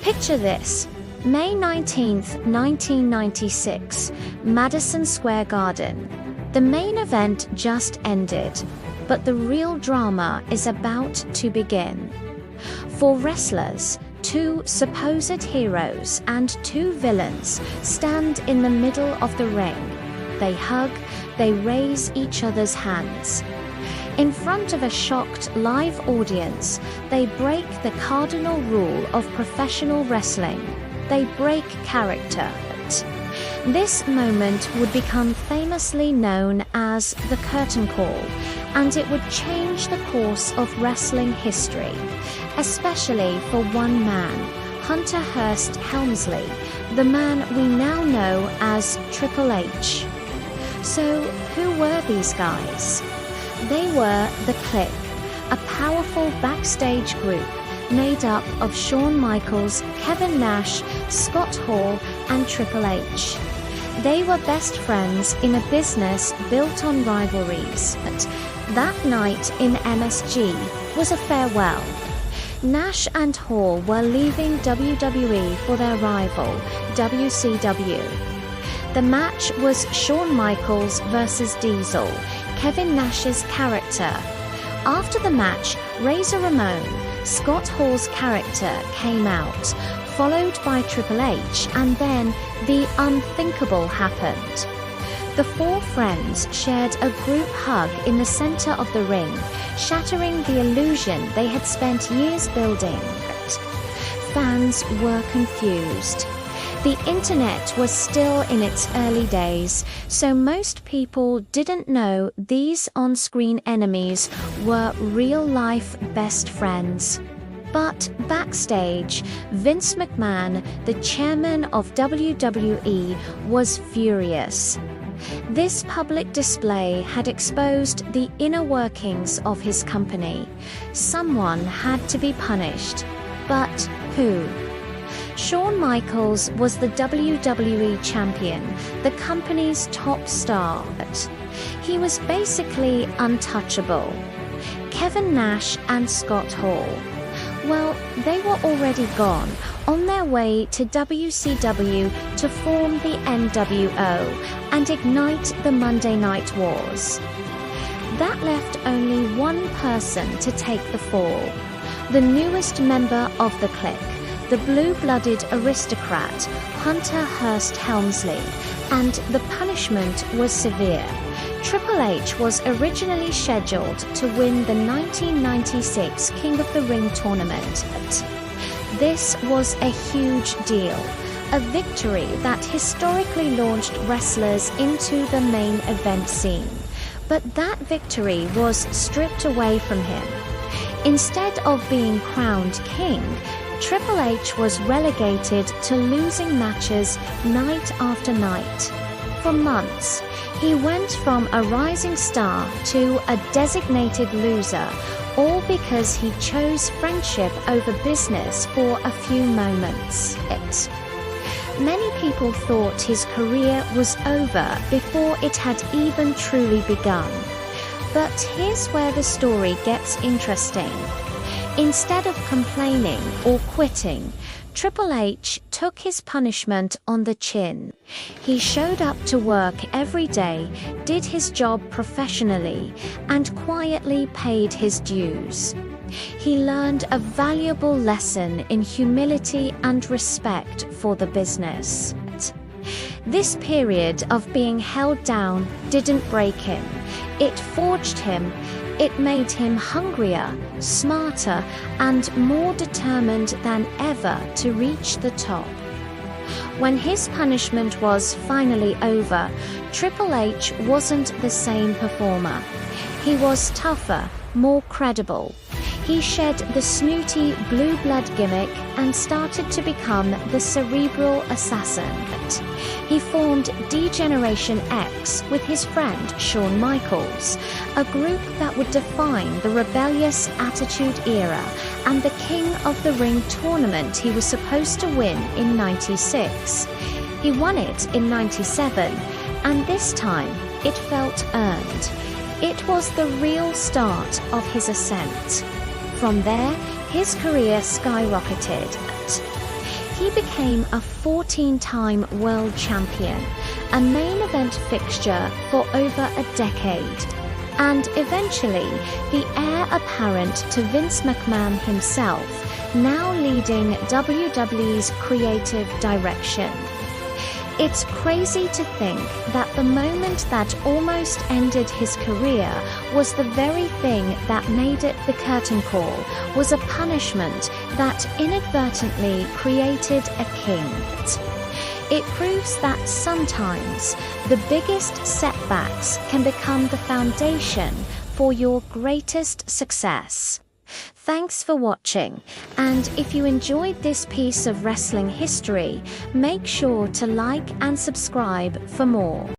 Picture this. May 19th, 1996, Madison Square Garden. The main event just ended, but the real drama is about to begin. Four wrestlers, two supposed heroes and two villains, stand in the middle of the ring. They hug, they raise each other's hands. In front of a shocked live audience, they break the cardinal rule of professional wrestling. They break character. This moment would become famously known as the Curtain Call, and it would change the course of wrestling history, especially for one man, Hunter Hearst Helmsley, the man we now know as Triple H. So, who were these guys? They were the Kliq, a powerful backstage group made up of Shawn Michaels, Kevin Nash, Scott Hall, and Triple H. They were best friends in a business built on rivalries. But that night in MSG was a farewell. Nash and Hall were leaving WWE for their rival, WCW. The match was Shawn Michaels versus Diesel, Kevin Nash's character. After the match, Razor Ramon, Scott Hall's character, came out, followed by Triple H, and then the unthinkable happened. The four friends shared a group hug in the center of the ring, shattering the illusion they had spent years building. Fans were confused. The internet was still in its early days, so most people didn't know these on-screen enemies were real-life best friends. But backstage, Vince McMahon, the chairman of WWE, was furious. This public display had exposed the inner workings of his company. Someone had to be punished. But who? Shawn Michaels was the WWE champion, the company's top star. He was basically untouchable. Kevin Nash and Scott Hall, well, they were already gone, on their way to WCW to form the NWO and ignite the Monday Night Wars. That left only one person to take the fall, the newest member of the Kliq, the blue-blooded aristocrat Hunter Hearst Helmsley, and the punishment was severe. Triple H was originally scheduled to win the 1996 King of the Ring tournament. This was a huge deal, a victory that historically launched wrestlers into the main event scene. But that victory was stripped away from him. Instead of being crowned king, Triple H was relegated to losing matches night after night. For months, he went from a rising star to a designated loser, all because he chose friendship over business for a few moments. Many people thought his career was over before it had even truly begun. But here's where the story gets interesting. Instead of complaining or quitting, Triple H took his punishment on the chin. He showed up to work every day, did his job professionally, and quietly paid his dues. He learned a valuable lesson in humility and respect for the business. This period of being held down didn't break him. It forged him. It made him hungrier, smarter, and more determined than ever to reach the top. When his punishment was finally over, Triple H wasn't the same performer. He was tougher, more credible. He shed the snooty blue blood gimmick and started to become the cerebral assassin. He formed D-Generation X with his friend Shawn Michaels, a group that would define the rebellious Attitude Era and the King of the Ring tournament he was supposed to win in '96. He won it in '97, and this time it felt earned. It was the real start of his ascent. From there, his career skyrocketed. He became a 14-time world champion, a main event fixture for over a decade, and eventually the heir apparent to Vince McMahon himself, now leading WWE's creative direction. It's crazy to think that the moment that almost ended his career was the very thing that made it the curtain call, was a punishment that inadvertently created a king. It proves that sometimes the biggest setbacks can become the foundation for your greatest success. Thanks for watching, and if you enjoyed this piece of wrestling history, make sure to like and subscribe for more.